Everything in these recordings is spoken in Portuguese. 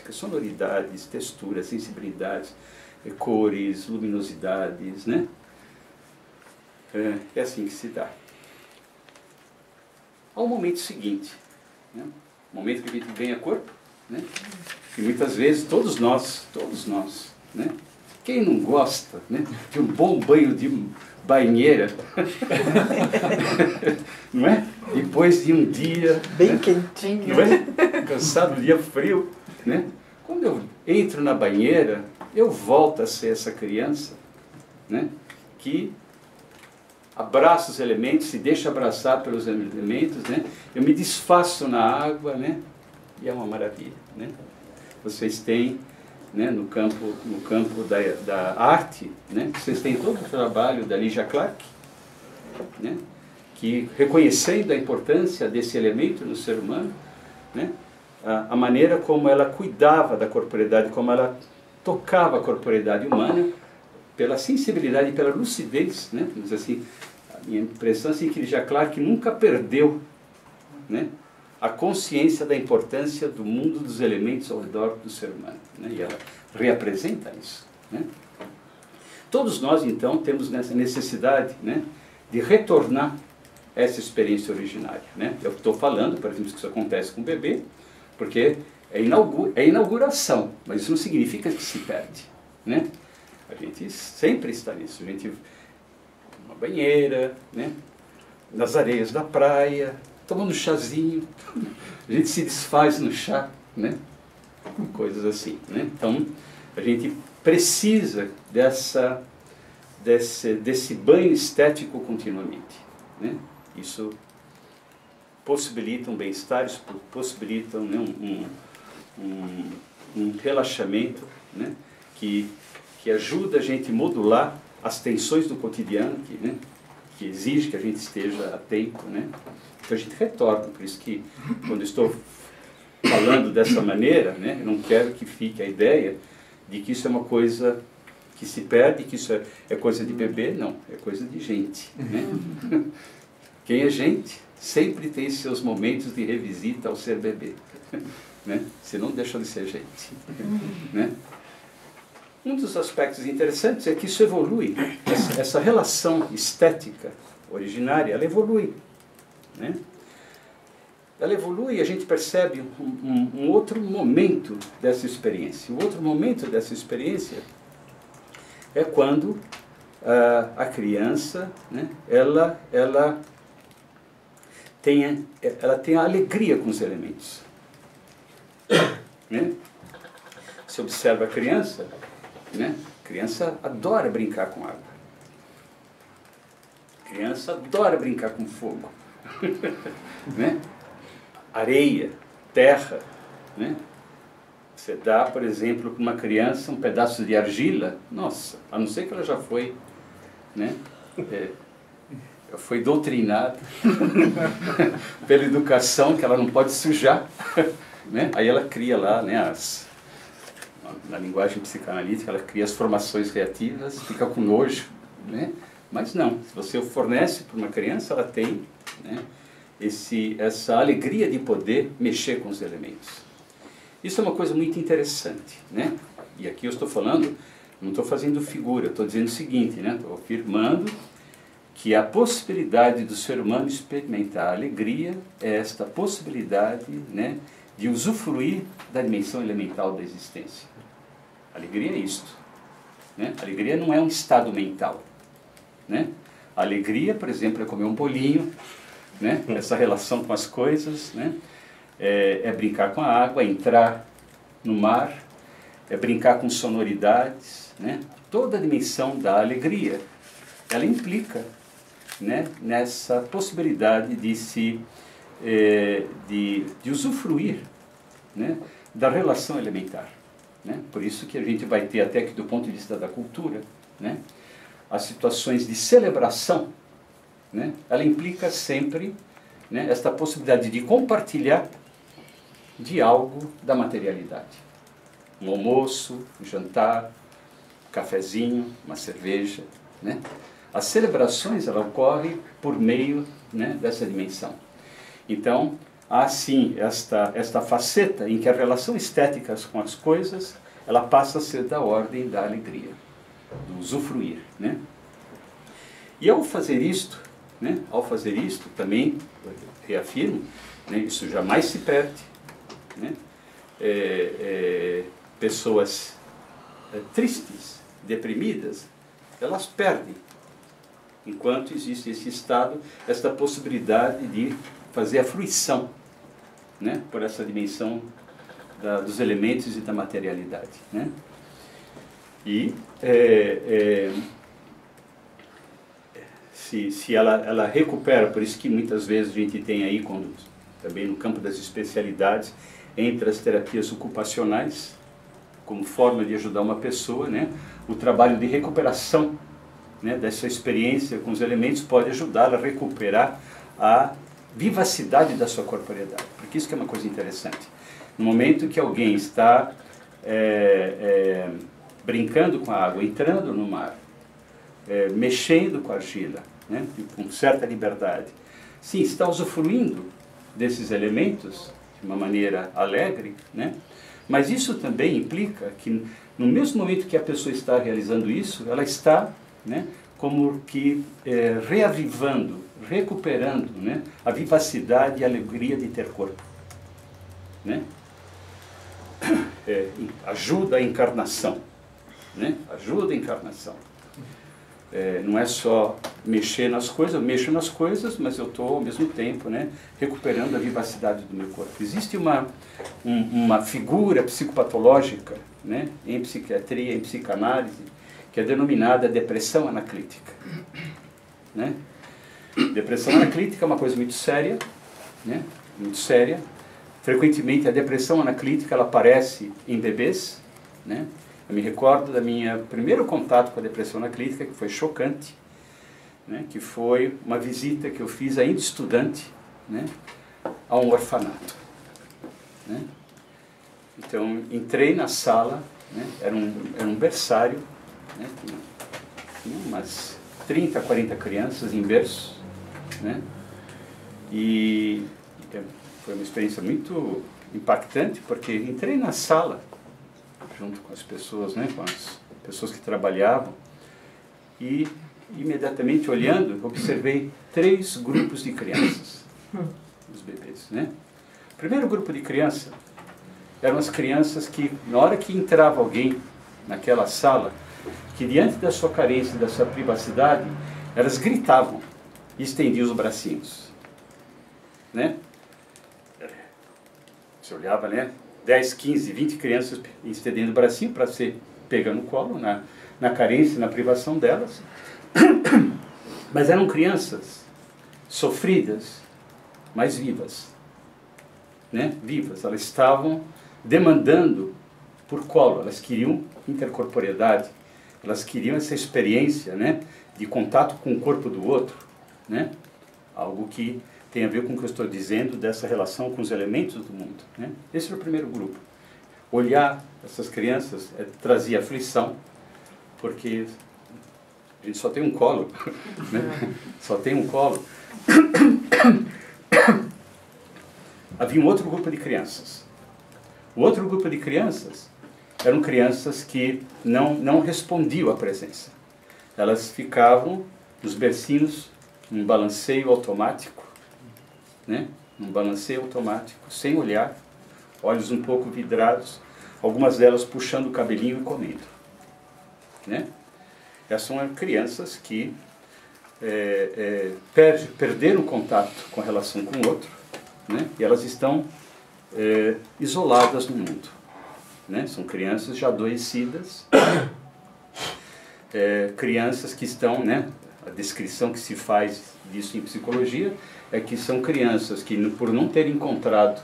estética, sonoridades, texturas, sensibilidades, cores, luminosidades, né? É assim que se dá. Ao momento seguinte, né? O momento que a gente ganha corpo, né? E muitas vezes todos nós, né? Quem não gosta, né, de um bom banho de banheira, não é? Depois de um dia bem quentinho, não é? Cansado, um dia frio, né? Quando eu entro na banheira, eu volto a ser essa criança, né, que abraça os elementos, se deixa abraçar pelos elementos, né? Eu me desfaço na água, né? E é uma maravilha, né? Vocês têm, né, no campo da arte, né, vocês têm todo o trabalho da Lygia Clark, né, que reconhecendo a importância desse elemento no ser humano, né, a maneira como ela cuidava da corporeidade, como ela tocava a corporeidade humana, pela sensibilidade e pela lucidez, né, vamos dizer assim, a minha impressão é assim, que Lygia Clark nunca perdeu, né, a consciência da importância do mundo dos elementos ao redor do ser humano, né? E ela reapresenta isso, né? Todos nós, então, temos nessa necessidade, né, de retornar essa experiência originária, né? Eu estou falando, por exemplo, que isso acontece com o bebê, porque é inauguração, mas isso não significa que se perde, né? A gente sempre está nisso, a gente numa banheira, né, nas areias da praia, tomando um chazinho, a gente se desfaz no chá, né? Coisas assim, né? Então, a gente precisa desse banho estético continuamente, né? Isso possibilita um bem-estar, isso possibilita, né, um relaxamento, né, que ajuda a gente a modular as tensões do cotidiano, que exige que a gente esteja atento, né? Então a gente retorna, por isso que quando eu estou falando dessa maneira, né, eu não quero que fique a ideia de que isso é uma coisa que se perde, que isso é coisa de bebê, não, é coisa de gente, né? Quem é gente sempre tem seus momentos de revisita ao ser bebê, né? Senão deixa de ser gente, né? Um dos aspectos interessantes é que isso evolui, essa relação estética originária, ela evolui, né? Ela evolui e a gente percebe um outro momento dessa experiência. O outro momento dessa experiência é quando a criança, né, ela tem a alegria com os elementos, né? Você observa a criança, né? A criança adora brincar com água. A criança adora brincar com fogo. Né? Areia, terra, né? Você dá, por exemplo, para uma criança um pedaço de argila, nossa, a não ser que ela já foi, né, foi doutrinada pela educação que ela não pode sujar, né? Aí ela cria lá, né, na linguagem psicanalítica, ela cria as formações reativas, fica com nojo, né? Mas não, se você fornece para uma criança, ela tem, né, essa alegria de poder mexer com os elementos. Isso é uma coisa muito interessante, né? E aqui eu estou falando, não estou fazendo figura, estou dizendo o seguinte, né? Estou afirmando que a possibilidade do ser humano experimentar a alegria é esta possibilidade, né, de usufruir da dimensão elemental da existência. Alegria é isto, né? Alegria não é um estado mental, né? A alegria, por exemplo, é comer um bolinho, né? Essa relação com as coisas, né? É brincar com a água, é entrar no mar, é brincar com sonoridades, né? Toda a dimensão da alegria, ela implica, né, nessa possibilidade de usufruir, né, da relação elementar, né? Por isso que a gente vai ter, até que do ponto de vista da cultura, né, as situações de celebração, né, ela implica sempre, né, esta possibilidade de compartilhar de algo da materialidade. Um almoço, um jantar, um cafezinho, uma cerveja, né? As celebrações, ela ocorrem por meio, né, dessa dimensão. Então, há sim esta faceta em que a relação estética com as coisas, ela passa a ser da ordem da alegria, do usufruir, né? E ao fazer isto, né, também, reafirmo, né, isso jamais se perde, né? Pessoas tristes, deprimidas, elas perdem, enquanto existe esse estado, esta possibilidade de fazer a fruição, né, por essa dimensão dos elementos e da materialidade, né? E se ela recupera, por isso que muitas vezes a gente tem aí, também no campo das especialidades, entre as terapias ocupacionais, como forma de ajudar uma pessoa, né, o trabalho de recuperação, né, dessa experiência com os elementos pode ajudá-la a recuperar a vivacidade da sua corporeidade. Porque isso que é uma coisa interessante. No momento que alguém está brincando com a água, entrando no mar, mexendo com a argila, né, com certa liberdade, sim, está usufruindo desses elementos de uma maneira alegre, né, mas isso também implica que no mesmo momento que a pessoa está realizando isso, ela está, né, como que reavivando, recuperando, né, a vivacidade e a alegria de ter corpo, né? Ajuda a encarnação, né? Ajuda a encarnação. Não é só mexer nas coisas, eu mexo nas coisas, mas eu estou ao mesmo tempo, né, recuperando a vivacidade do meu corpo. Existe uma figura psicopatológica, né, em psiquiatria, em psicanálise, que é denominada depressão anaclítica, né? Depressão anaclítica é uma coisa muito séria, né, muito séria. Frequentemente a depressão anaclítica ela aparece em bebês, né? Eu me recordo da minha primeiro contato com a depressão anaclítica, que foi chocante, né? Que foi uma visita que eu fiz ainda estudante, né? A um orfanato, né? Então entrei na sala, né? Era um berçário, né? Tinha umas 30, 40 crianças em berço, né? E foi uma experiência muito impactante, porque entrei na sala junto com as pessoas, né, com as pessoas que trabalhavam, e imediatamente olhando, observei 3 grupos de crianças, os bebês, né? O primeiro grupo de criança eram as crianças que, na hora que entrava alguém naquela sala, que diante da sua carência, da sua privacidade, elas gritavam e estendiam os bracinhos, né? Você olhava, né? 10, 15, 20 crianças estendendo o bracinho para ser pega no colo, na carência, na privação delas. Mas eram crianças sofridas, mas vivas, né? Vivas. Elas estavam demandando por colo, elas queriam intercorporeidade, elas queriam essa experiência, né, de contato com o corpo do outro, né? Algo que tem a ver com o que eu estou dizendo dessa relação com os elementos do mundo, né? Esse era o primeiro grupo. Olhar essas crianças trazia aflição, porque a gente só tem um colo, né? Só tem um colo. Havia um outro grupo de crianças. O outro grupo de crianças eram crianças que não respondiam à presença. Elas ficavam nos bercinhos, num balanceio automático, né? Num balanceio automático, sem olhar, olhos um pouco vidrados, algumas delas puxando o cabelinho e comendo, né? Essas são crianças que perderam o contato com a relação com o outro, né? E elas estão isoladas no mundo, né? São crianças já adoecidas, crianças que estão, né? A descrição que se faz disso em psicologia é que são crianças que, por não terem encontrado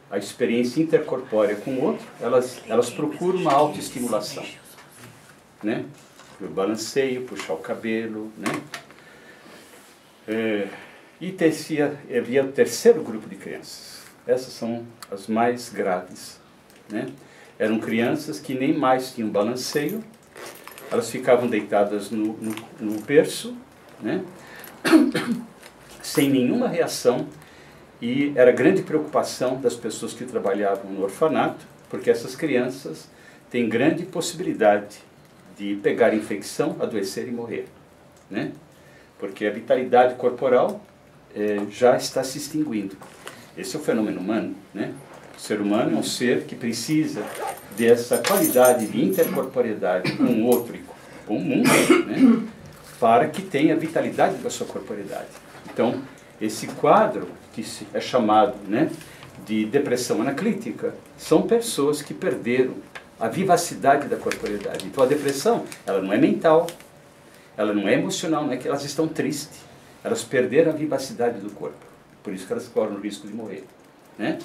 a experiência intercorpórea com o outro, elas procuram uma autoestimulação, né? O balanceio, puxar o cabelo, né? E havia o terceiro grupo de crianças. Essas são as mais graves, né? Eram crianças que nem mais tinham balanceio, elas ficavam deitadas no berço, né? Sem nenhuma reação, e era grande preocupação das pessoas que trabalhavam no orfanato, porque essas crianças têm grande possibilidade de pegar infecção, adoecer e morrer, né? Porque a vitalidade corporal já está se extinguindo. Esse é o fenômeno humano, né? O ser humano é um ser que precisa dessa qualidade de intercorporeidade com o outro e com o mundo, né? Para que tenha a vitalidade da sua corporeidade. Então, esse quadro, que é chamado, né, de depressão anaclítica, são pessoas que perderam a vivacidade da corporeidade. Então, a depressão, ela não é mental, ela não é emocional, não é que elas estão tristes. Elas perderam a vivacidade do corpo. Por isso que elas correm o risco de morrer, né?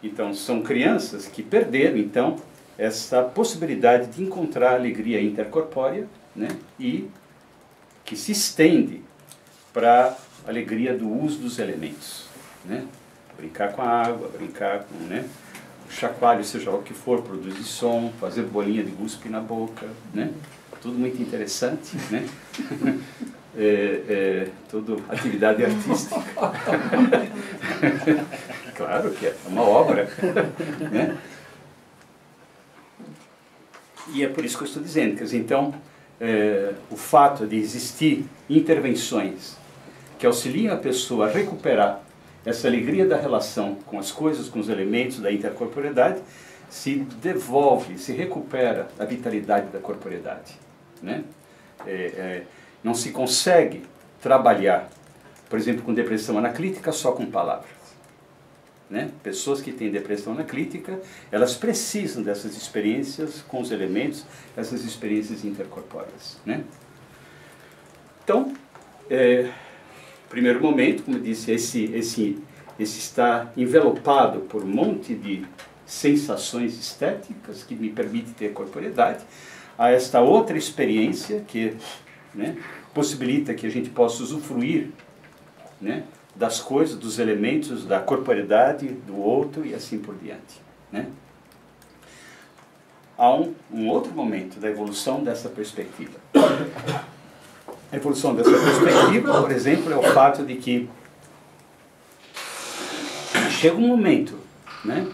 Então, são crianças que perderam, então, essa possibilidade de encontrar alegria intercorpórea, né? E que se estende para a alegria do uso dos elementos, né? Brincar com a água, brincar com, né, o chacoalho, seja o que for, produzir som, fazer bolinha de guspe na boca, né? Tudo muito interessante, né? Tudo atividade artística. Claro que é uma obra, né? E é por isso que eu estou dizendo, quer dizer, então, o fato de existir intervenções que auxiliam a pessoa a recuperar essa alegria da relação com as coisas, com os elementos da intercorporeidade, se devolve, se recupera a vitalidade da corporeidade, né? Não se consegue trabalhar, por exemplo, com depressão anaclítica só com palavras, né? Pessoas que têm depressão anaclítica, elas precisam dessas experiências com os elementos, essas experiências intercorpóreas, né? Então, primeiro momento, como eu disse, esse está envelopado por um monte de sensações estéticas que me permite ter corporeidade, a esta outra experiência que, né, possibilita que a gente possa usufruir, né, das coisas, dos elementos, da corporeidade do outro e assim por diante, né? Há um outro momento da evolução dessa perspectiva. A evolução dessa perspectiva, por exemplo, é o fato de que chega um momento, né,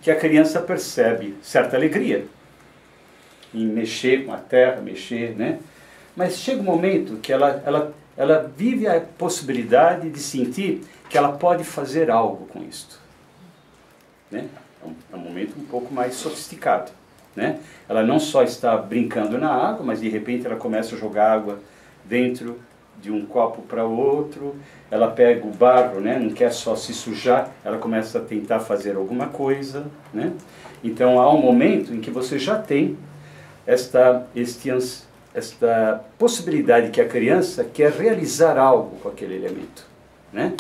que a criança percebe certa alegria em mexer com a terra, mexer, né? Mas chega um momento que ela vive a possibilidade de sentir que ela pode fazer algo com isto, né? É um momento um pouco mais sofisticado, né? Ela não só está brincando na água, mas de repente ela começa a jogar água dentro de um copo para outro, ela pega o barro, né? Não quer só se sujar, ela começa a tentar fazer alguma coisa, né? Então há um momento em que você já tem esta possibilidade que a criança quer realizar algo com aquele elemento, né?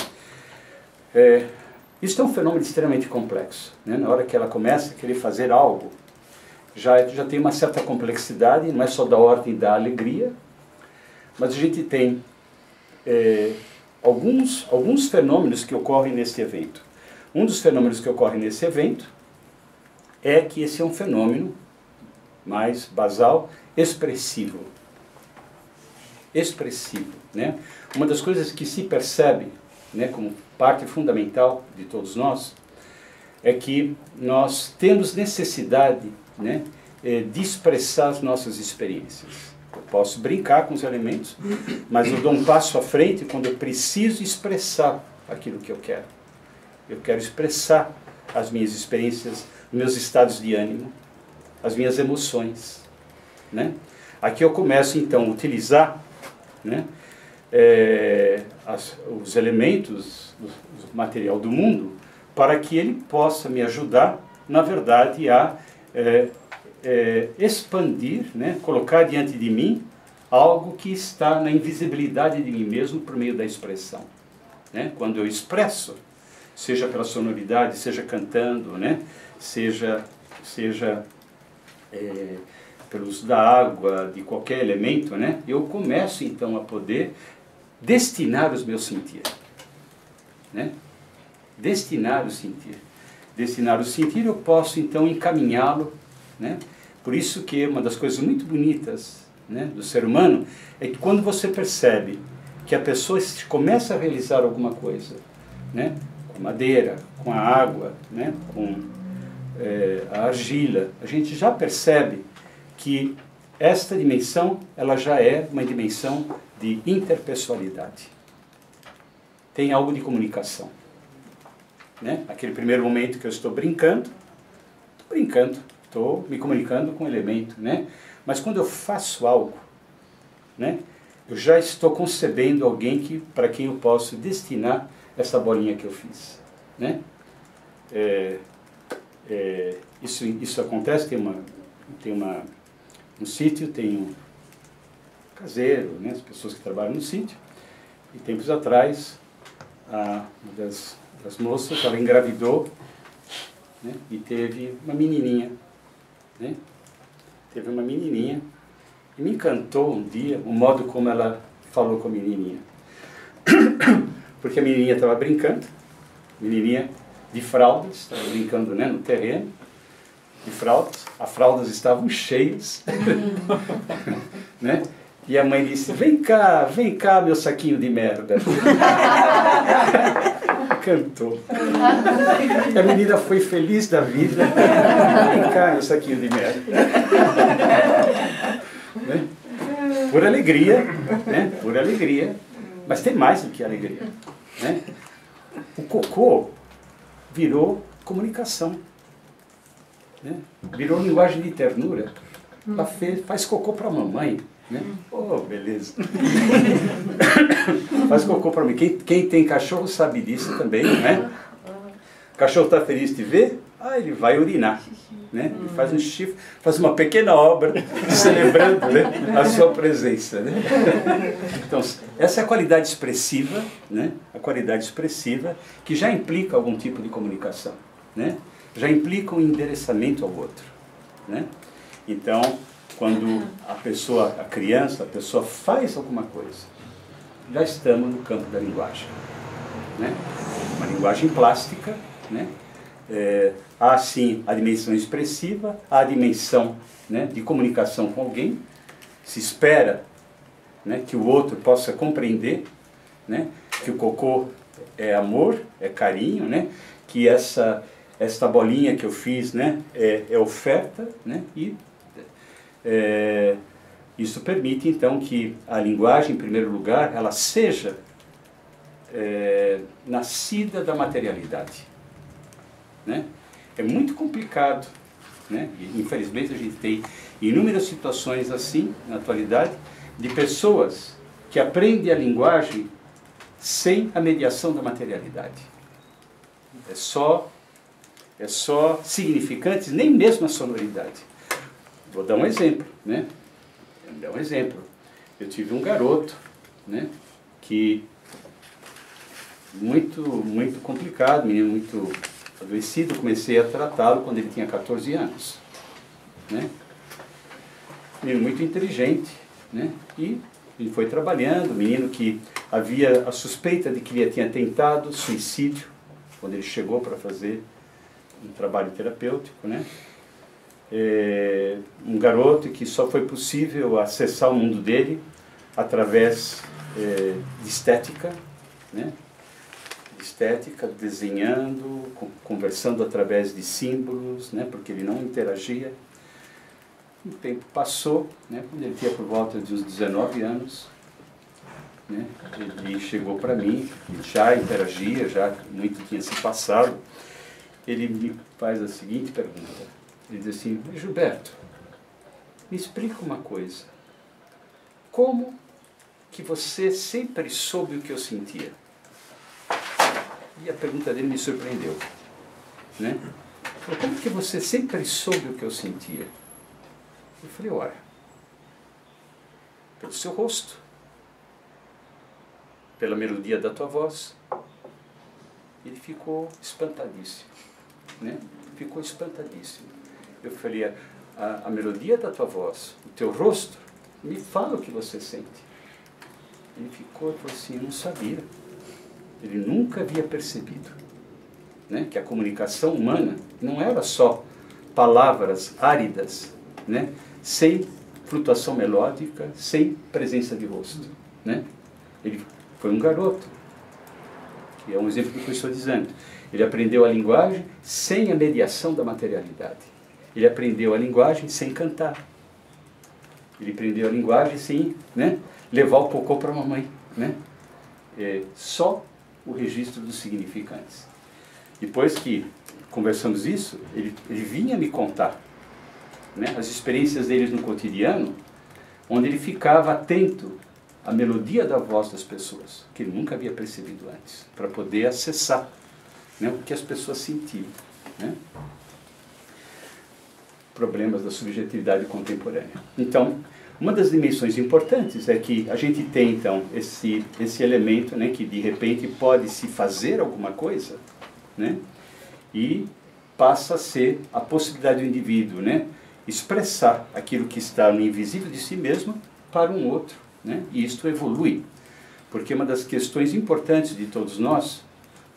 Isso é um fenômeno extremamente complexo, né? Na hora que ela começa a querer fazer algo, já tem uma certa complexidade, não é só da ordem da alegria, mas a gente tem alguns fenômenos que ocorrem nesse evento. Um dos fenômenos que ocorre nesse evento é que esse é um fenômeno mais basal, expressivo. Expressivo, né? Uma das coisas que se percebe, né, como parte fundamental de todos nós, é que nós temos necessidade, né, de expressar as nossas experiências. Eu posso brincar com os elementos, mas eu dou um passo à frente quando eu preciso expressar aquilo que eu quero. Eu quero expressar as minhas experiências, meus estados de ânimo, as minhas emoções, né? Aqui eu começo então a utilizar, né, os elementos, o material do mundo, para que ele possa me ajudar, na verdade, a expandir, né, colocar diante de mim algo que está na invisibilidade de mim mesmo por meio da expressão, né? Quando eu expresso, seja pela sonoridade, seja cantando, né, seja pelo uso da água, de qualquer elemento, né, eu começo então a poder destinar os meus sentir, né? Destinar o sentir. Destinar o sentir, eu posso então encaminhá-lo, né? Por isso que uma das coisas muito bonitas, né, do ser humano é que quando você percebe que a pessoa começa a realizar alguma coisa, né, a madeira, com a água, né, com a argila, a gente já percebe que esta dimensão, ela já é uma dimensão de interpessoalidade. Tem algo de comunicação. Né? Aquele primeiro momento que eu estou brincando, estou me comunicando com o elemento. Né? Mas quando eu faço algo, né, eu já estou concebendo alguém para quem eu posso destinar essa bolinha que eu fiz. Né? Isso acontece, tem um sítio, tem um caseiro, né, as pessoas que trabalham no sítio, e tempos atrás, uma das moças, ela engravidou, né, e teve uma menininha, né, e me encantou um dia o modo como ela falou com a menininha, porque a menininha estava brincando, menininha de fraldas, estava brincando, né, no terreno, de fraldas, as fraldas estavam cheias, né? E a mãe disse, vem cá, meu saquinho de merda. Cantou. A menina foi feliz da vida, vem cá, meu saquinho de merda. Né? Por alegria, né? Por alegria, mas tem mais do que alegria. Né? O cocô virou comunicação. Né? Virou linguagem de ternura. Ela faz cocô para a mamãe. Né? Oh, beleza. Faz cocô para mim. Quem tem cachorro sabe disso também. Né? O cachorro está feliz de ver, ele vai urinar. Né? Ele faz um chifre, faz uma pequena obra celebrando, né, a sua presença. Né? Então, essa é a qualidade expressiva, né? A qualidade expressiva que já implica algum tipo de comunicação. Né? Já implica um endereçamento ao outro. Né? Então, quando a criança faz alguma coisa, já estamos no campo da linguagem. Né? Uma linguagem plástica, né? Há sim a dimensão expressiva, há a dimensão, né, de comunicação com alguém, se espera, né, que o outro possa compreender, né, que o cocô é amor, é carinho, né, que esta bolinha que eu fiz, né, é oferta, né, e isso permite então que a linguagem, em primeiro lugar, ela seja nascida da materialidade. Né? É muito complicado, né? E, infelizmente a gente tem inúmeras situações assim, na atualidade, de pessoas que aprendem a linguagem sem a mediação da materialidade. É só significantes, nem mesmo a sonoridade. Vou dar um exemplo, né? Vou dar um exemplo. Eu tive um garoto, né, que muito complicado, menino muito adoecido, comecei a tratá-lo quando ele tinha 14 anos. Né? Menino muito inteligente, né? E ele foi trabalhando, menino que havia a suspeita de que ele tinha tentado suicídio, quando ele chegou para fazer um trabalho terapêutico. Né? Um garoto que só foi possível acessar o mundo dele através de estética, né? Estética, desenhando, conversando através de símbolos, né, porque ele não interagia. O tempo passou, né, quando ele tinha por volta de uns 19 anos, né, ele chegou para mim, ele já interagia, já muito tinha se passado. Ele me faz a seguinte pergunta, ele diz assim, Gilberto, me explica uma coisa, como que você sempre soube o que eu sentia? E a pergunta dele me surpreendeu. Né? Falei, como que você sempre soube o que eu sentia? Eu falei, olha, pelo seu rosto, pela melodia da tua voz. Ele ficou espantadíssimo. Né? Ficou espantadíssimo. Eu falei, a melodia da tua voz, o teu rosto, me fala o que você sente. Ele ficou e falou assim, eu não sabia. Ele nunca havia percebido, né, que a comunicação humana não era só palavras áridas, né, sem flutuação melódica, sem presença de rosto. Né? Ele foi um garoto e é um exemplo do que eu estou dizendo. Ele aprendeu a linguagem sem a mediação da materialidade. Ele aprendeu a linguagem sem cantar. Ele aprendeu a linguagem sem, né, levar o cocô para a mamãe, né? Só o registro dos significantes. Depois que conversamos isso, ele vinha me contar, né, as experiências deles no cotidiano, onde ele ficava atento à melodia da voz das pessoas, que ele nunca havia percebido antes, para poder acessar, né, o que as pessoas sentiam, né? Problemas da subjetividade contemporânea. Então, uma das dimensões importantes é que a gente tem, então, esse elemento, né, que de repente pode se fazer alguma coisa, né, e passa a ser a possibilidade do indivíduo, né, expressar aquilo que está no invisível de si mesmo para um outro, né, e isto evolui. Porque uma das questões importantes de todos nós,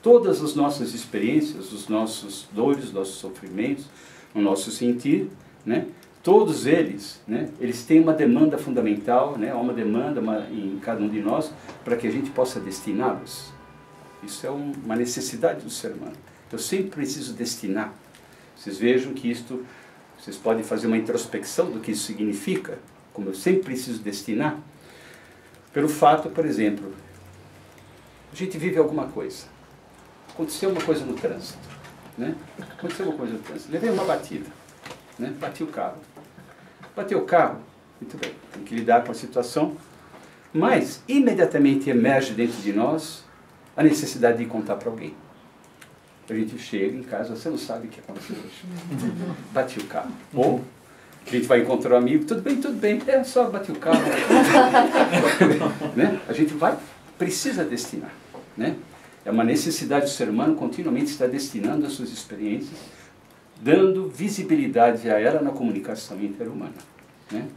todas as nossas experiências, os nossos dores, os nossos sofrimentos, o nosso sentir, né, todos eles, né, eles têm uma demanda fundamental, né, uma demanda em cada um de nós para que a gente possa destiná-los. Isso é uma necessidade do ser humano. Eu sempre preciso destinar. Vocês vejam que isto, vocês podem fazer uma introspecção do que isso significa, como eu sempre preciso destinar, pelo fato, por exemplo, a gente vive alguma coisa. Aconteceu uma coisa no trânsito, né? Aconteceu uma coisa no trânsito. Levei uma batida, né? Bati o carro. Bateu o carro, muito bem, tem que lidar com a situação, mas imediatamente emerge dentro de nós a necessidade de contar para alguém. A gente chega em casa, você não sabe o que aconteceu hoje. Bati o carro. Ou a gente vai encontrar um amigo, tudo bem, é só bati o carro. Né? A gente precisa destinar, né? É uma necessidade do ser humano continuamente estar destinando as suas experiências, dando visibilidade a ela na comunicação interhumana, né?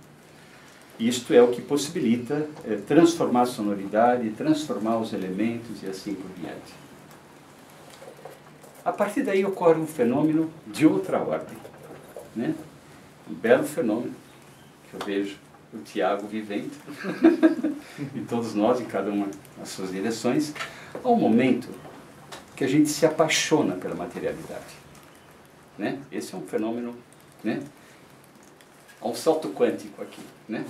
Isto é o que possibilita transformar a sonoridade, transformar os elementos e assim por diante. A partir daí ocorre um fenômeno de outra ordem, né? Um belo fenômeno que eu vejo o Tiago vivendo e todos nós, em cada uma das suas direções, há um momento que a gente se apaixona pela materialidade, né? Esse é um fenômeno, né? Há um salto quântico aqui, né?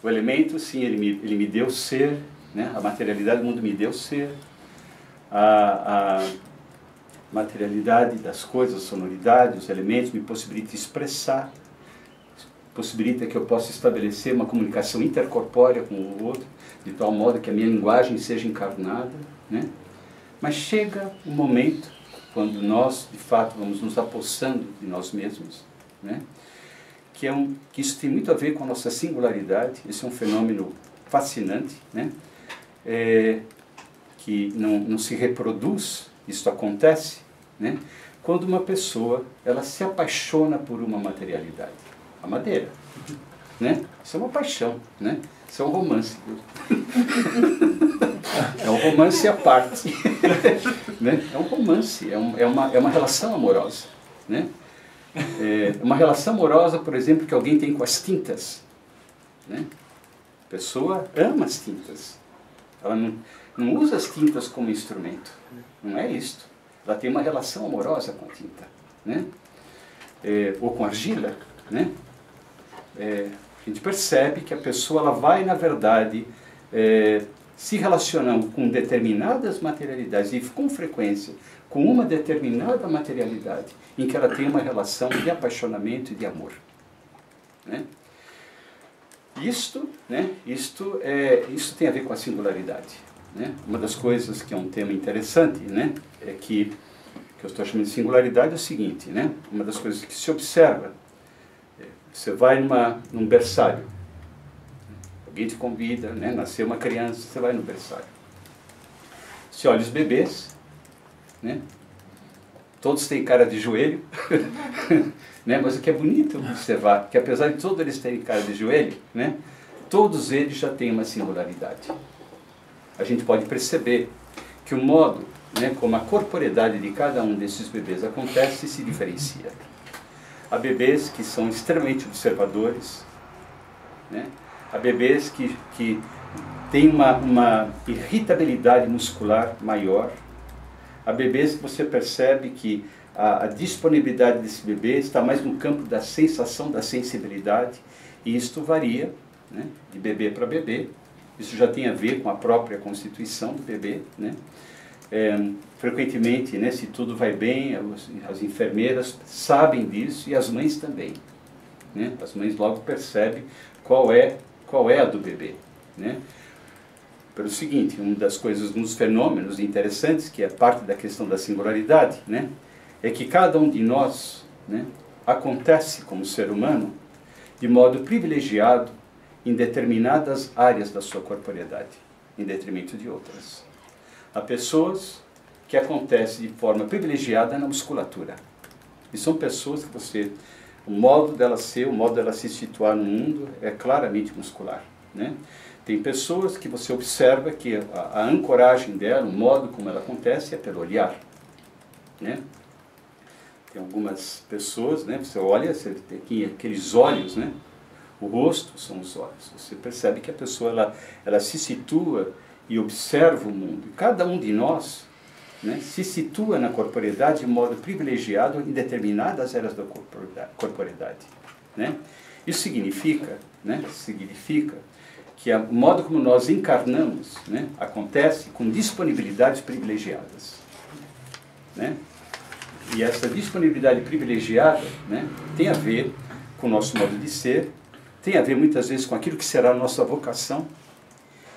O elemento, sim, ele me deu ser, né? A materialidade do mundo me deu ser, a materialidade das coisas, a sonoridade, os elementos me possibilita expressar, possibilita que eu possa estabelecer uma comunicação intercorpórea com o outro, de tal modo que a minha linguagem seja encarnada, né? Mas chega um momento, quando nós, de fato, vamos nos apossando de nós mesmos, né? Que isso tem muito a ver com a nossa singularidade. Esse é um fenômeno fascinante, né? Que não se reproduz, isso acontece, né? Quando uma pessoa ela se apaixona por uma materialidade. A madeira, né? Isso é uma paixão, né? Isso é um romance. É um romance à parte, né? É um romance, é uma relação amorosa, né? Uma relação amorosa, por exemplo, que alguém tem com as tintas, né? A pessoa ama as tintas. Ela não usa as tintas como instrumento. Não é isto. Ela tem uma relação amorosa com a tinta, né? Ou com argila, né? A gente percebe que a pessoa ela vai, na verdade, se relacionando com determinadas materialidades e com frequência com uma determinada materialidade em que ela tem uma relação de apaixonamento e de amor, né? Isto tem a ver com a singularidade, né? Uma das coisas que é um tema interessante, né, é que eu estou chamando de singularidade é o seguinte, né? Uma das coisas que se observa, você vai num berçário, alguém te convida, né? Nasceu uma criança, você vai no berçário. Você olha os bebês, né? Todos têm cara de joelho, né? Mas o que é bonito observar, que apesar de todos eles terem cara de joelho, né? Todos eles já têm uma singularidade. A gente pode perceber que o modo, né, como a corporeidade de cada um desses bebês acontece se diferencia. Há bebês que são extremamente observadores, né? Há bebês que tem uma irritabilidade muscular maior. Há bebês que você percebe que a disponibilidade desse bebê está mais no campo da sensação, da sensibilidade, e isto varia, né, de bebê para bebê. Isso já tem a ver com a própria constituição do bebê, né? Frequentemente, né, se tudo vai bem, as enfermeiras sabem disso e as mães também, né? As mães logo percebem qual é a do bebê, né? Pelo seguinte, uma das coisas, um dos fenômenos interessantes, que é parte da questão da singularidade, né, é que cada um de nós, né, acontece como ser humano de modo privilegiado em determinadas áreas da sua corporeidade, em detrimento de outras. Há pessoas que acontecem de forma privilegiada na musculatura. E são pessoas que o modo dela ser, o modo dela se situar no mundo é claramente muscular, né? Tem pessoas que você observa que a ancoragem dela, o modo como ela acontece é pelo olhar, né? Tem algumas pessoas, né, você olha, você tem aqui aqueles olhos, né? O rosto são os olhos. Você percebe que a pessoa ela se situa e observa o mundo. E cada um de nós, né, se situa na corporeidade de modo privilegiado em determinadas áreas da corporeidade, né? Isso significa, né, que o modo como nós encarnamos, né, acontece com disponibilidades privilegiadas, né? E essa disponibilidade privilegiada, né, tem a ver com o nosso modo de ser, tem a ver muitas vezes com aquilo que será a nossa vocação,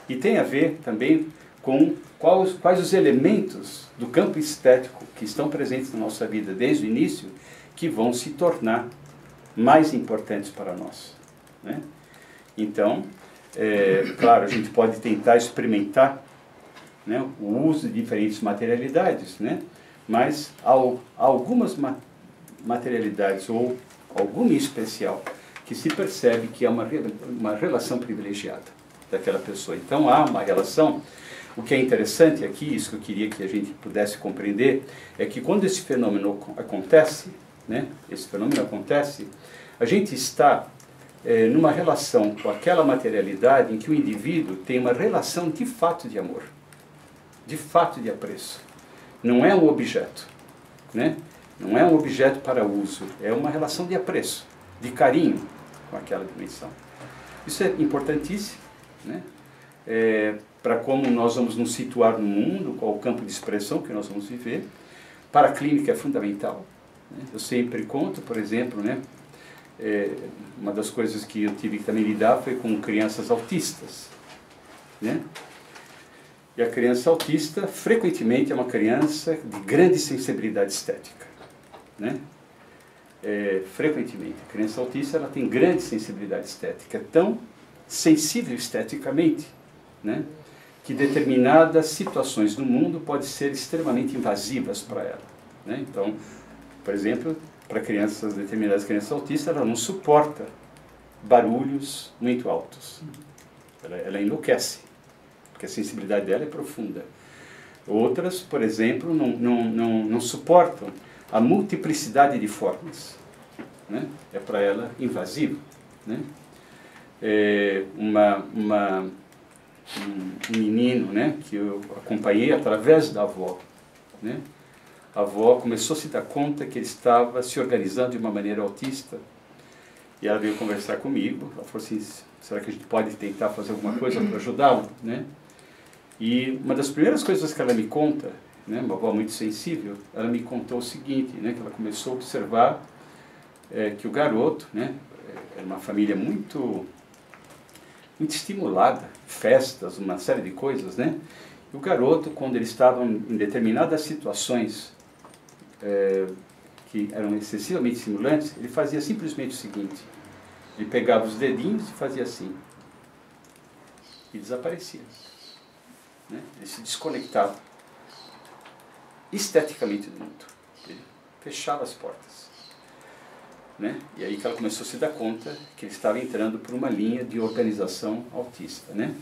e tem a ver também com quais os elementos do campo estético que estão presentes na nossa vida desde o início, que vão se tornar mais importantes para nós, né? Então, claro, a gente pode tentar experimentar, né, o uso de diferentes materialidades, né? Mas há algumas materialidades, ou alguma em especial, que se percebe que é uma relação privilegiada daquela pessoa. Então há uma relação. O que é interessante aqui, isso que eu queria que a gente pudesse compreender, é que quando esse fenômeno acontece, né, a gente está numa relação com aquela materialidade em que o indivíduo tem uma relação de fato de amor, de fato de apreço. Não é um objeto, né? Não é um objeto para uso, é uma relação de apreço, de carinho com aquela dimensão. Isso é importantíssimo, né? Para como nós vamos nos situar no mundo, qual o campo de expressão que nós vamos viver. Para a clínica é fundamental, né? Eu sempre conto, por exemplo, né, uma das coisas que eu tive que também lidar foi com crianças autistas, né? E a criança autista, frequentemente, é uma criança de grande sensibilidade estética, né? Frequentemente, a criança autista ela tem grande sensibilidade estética, tão sensível esteticamente, né, que determinadas situações no mundo podem ser extremamente invasivas para ela, né? Então, por exemplo, para determinadas crianças autistas, ela não suporta barulhos muito altos. Ela enlouquece, porque a sensibilidade dela é profunda. Outras, por exemplo, não suportam a multiplicidade de formas, né? É para ela invasivo, né? Um menino, né, que eu acompanhei através da avó, né? A avó começou a se dar conta que ele estava se organizando de uma maneira autista, e ela veio conversar comigo. Ela falou assim: será que a gente pode tentar fazer alguma coisa para ajudá-lo, né? E uma das primeiras coisas que ela me conta, né, uma avó muito sensível, ela me contou o seguinte, né, que ela começou a observar que o garoto, né, era uma família muito estimulada, festas, uma série de coisas, né? E o garoto, quando ele estava em determinadas situações que eram excessivamente estimulantes, ele fazia simplesmente o seguinte: ele pegava os dedinhos e fazia assim, e desaparecia, né? Ele se desconectava esteticamente do mundo, ele fechava as portas, né? E aí que ela começou a se dar conta que ele estava entrando por uma linha de organização autista, né?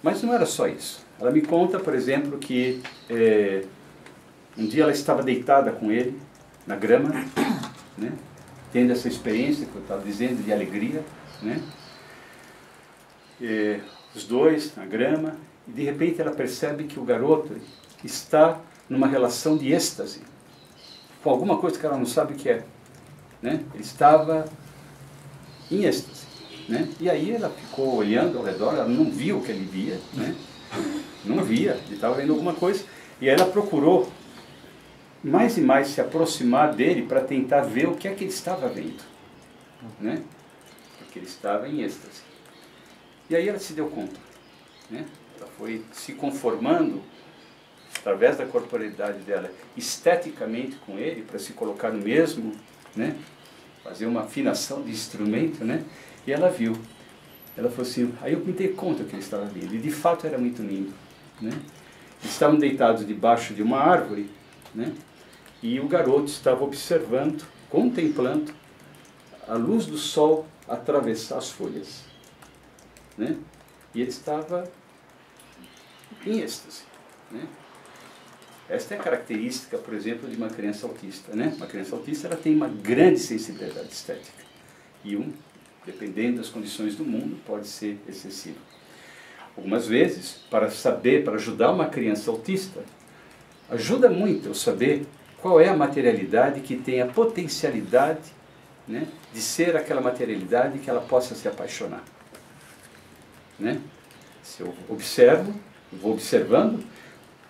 Mas não era só isso. Ela me conta, por exemplo, que um dia ela estava deitada com ele na grama, né, tendo essa experiência que eu estava dizendo de alegria, né? os dois na grama, e de repente ela percebe que o garoto está numa relação de êxtase, com alguma coisa que ela não sabe o que é. Né? Ele estava em êxtase. Né? E aí ela ficou olhando ao redor, ela não viu o que ele via, né? Não via, ele estava vendo alguma coisa, e aí ela procurou mais e mais se aproximar dele para tentar ver o que é que ele estava vendo. Né? Porque ele estava em êxtase. E aí ela se deu conta. Né? Ela foi se conformando, através da corporeidade dela, esteticamente com ele, para se colocar no mesmo, né? Fazer uma afinação de instrumento, né? E ela viu. Ela falou assim, aí eu me dei conta que ele estava vendo, e de fato era muito lindo. Né? Eles estavam deitados debaixo de uma árvore, né? E o garoto estava observando, contemplando a luz do sol atravessar as folhas. Né? E ele estava em êxtase. Né? Esta é a característica, por exemplo, de uma criança autista. Né? Uma criança autista ela tem uma grande sensibilidade estética. E dependendo das condições do mundo, pode ser excessivo. Algumas vezes, para ajudar uma criança autista, ajuda muito eu saber qual é a materialidade que tem a potencialidade, né, de ser aquela materialidade que ela possa se apaixonar. Né? Se eu observo, eu vou observando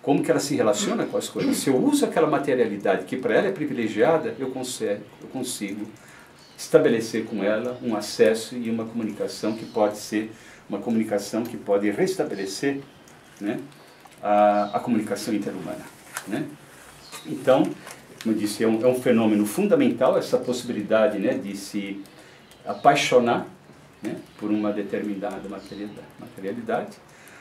como que ela se relaciona com as coisas. Se eu uso aquela materialidade que para ela é privilegiada, eu consigo estabelecer com ela um acesso e uma comunicação que pode ser uma comunicação que pode restabelecer, né, a comunicação interhumana. Né? Então, como eu disse, é um fenômeno fundamental essa possibilidade, né, de se apaixonar, né, por uma determinada materialidade.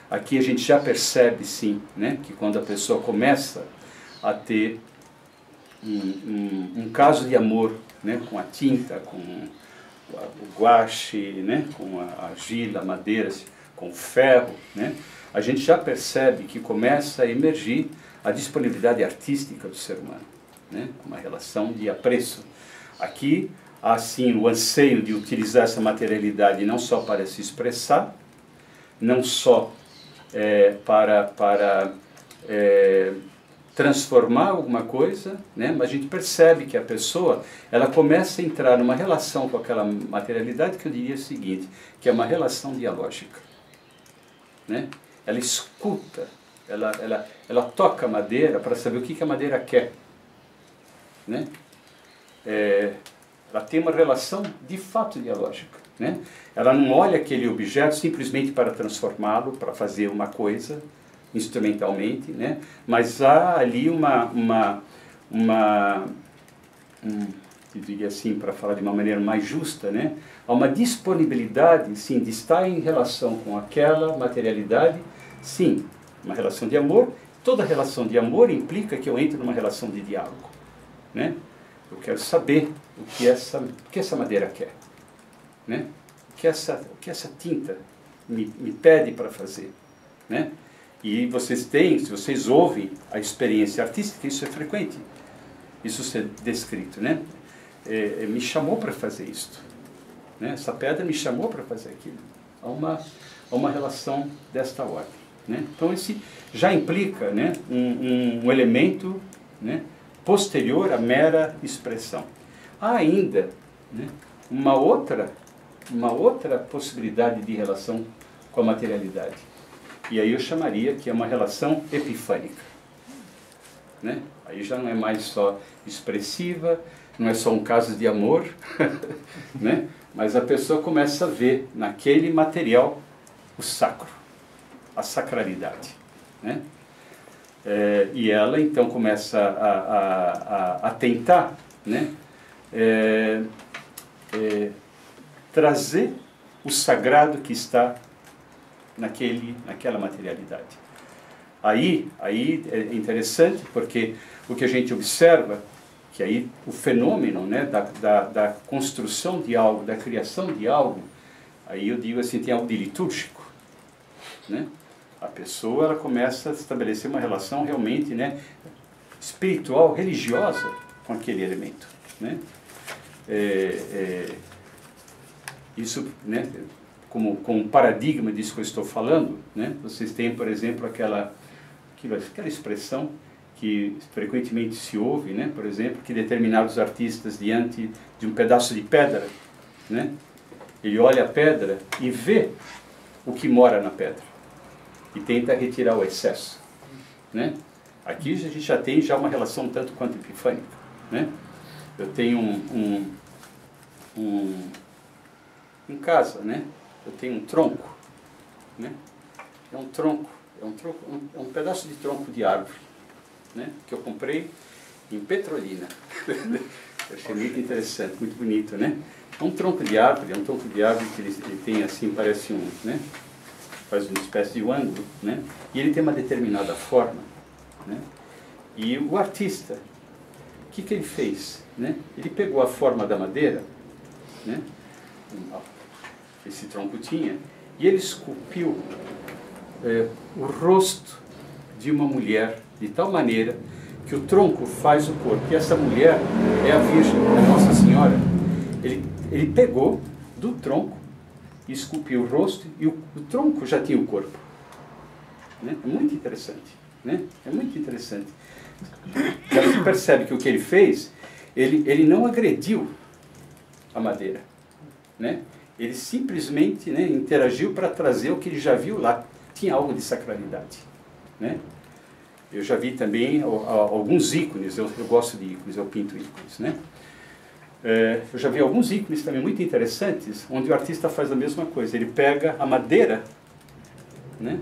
Aqui a gente já percebe, sim, né, que quando a pessoa começa a ter um caso de amor, né, com a tinta, com o guache, né, com a argila, a madeira, com o ferro, né, a gente já percebe que começa a emergir a disponibilidade artística do ser humano, né, uma relação de apreço. Aqui há sim o anseio de utilizar essa materialidade não só para se expressar, não só para transformar alguma coisa, né? Mas a gente percebe que a pessoa ela começa a entrar numa relação com aquela materialidade que eu diria o seguinte, que é uma relação dialógica. Né? Ela escuta, ela toca a madeira para saber o que a madeira quer. Né? Ela tem uma relação de fato dialógica. Né? Ela não olha aquele objeto simplesmente para transformá-lo, para fazer uma coisa instrumentalmente, né? Mas há ali eu diria assim, para falar de uma maneira mais justa, né? Há uma disponibilidade, sim, de estar em relação com aquela materialidade, sim, uma relação de amor. Toda relação de amor implica que eu entre numa relação de diálogo, né? Eu quero saber o que essa madeira quer, né? O que essa tinta me pede para fazer, né? E vocês têm, se vocês ouvem a experiência artística, isso é frequente, isso ser descrito, né? Me chamou para fazer isto, né? Essa pedra me chamou para fazer aquilo. Há uma relação desta ordem, né? Então esse já implica, né, um elemento, né, posterior à mera expressão. Há ainda, né, uma outra possibilidade de relação com a materialidade. E aí eu chamaria que é uma relação epifânica. Né? Aí já não é mais só expressiva, não é só um caso de amor, né? Mas a pessoa começa a ver naquele material o sacro, a sacralidade. Né? E ela então começa a tentar, né, trazer o sagrado que está naquela materialidade. Aí é interessante porque o que a gente observa, que aí o fenômeno, né, da construção de algo, da criação de algo, aí eu digo assim, tem algo de litúrgico. Né? A pessoa ela começa a estabelecer uma relação realmente, né, espiritual, religiosa com aquele elemento. Né? Isso, né, como um paradigma disso que eu estou falando, né? Vocês têm, por exemplo, aquela expressão que frequentemente se ouve, né? Por exemplo, que determinados artistas, diante de um pedaço de pedra, né? Ele olha a pedra e vê o que mora na pedra e tenta retirar o excesso, né? Aqui a gente já tem uma relação tanto quanto epifânica, né? Eu tenho em casa, né? Eu tenho um tronco, né? É um pedaço de tronco de árvore, né? Que eu comprei em Petrolina. Eu achei muito interessante, muito bonito, né? É um tronco de árvore que ele tem assim, parece né? Faz uma espécie de ângulo, né? E ele tem uma determinada forma, né? E o artista, o que ele fez, né? Ele pegou a forma da madeira, né? Esse tronco tinha, e ele esculpiu o rosto de uma mulher de tal maneira que o tronco faz o corpo. E essa mulher é a Virgem, a Nossa Senhora. Ele pegou do tronco e esculpiu o rosto, e o tronco já tinha o corpo. Né? É muito interessante. Né? É muito interessante. Já se percebe que o que ele fez, ele não agrediu a madeira. Né? Ele simplesmente, né, interagiu para trazer o que ele já viu lá. Tinha algo de sacralidade. Né? Eu já vi também alguns ícones, eu gosto de ícones, eu pinto ícones. Né? Eu já vi alguns ícones também muito interessantes, onde o artista faz a mesma coisa. Ele pega a madeira, né?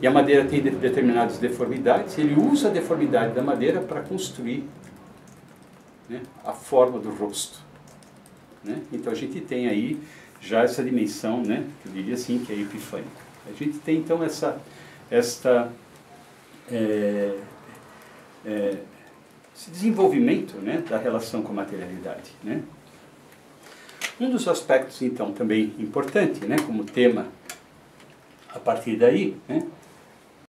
E a madeira tem determinadas deformidades, ele usa a deformidade da madeira para construir, né, a forma do rosto. Né? Então a gente tem aí já essa dimensão, né, que eu diria assim, que é epifânica. A gente tem então esse desenvolvimento, né, da relação com a materialidade. Né? Um dos aspectos então também importante, né, como tema a partir daí, né,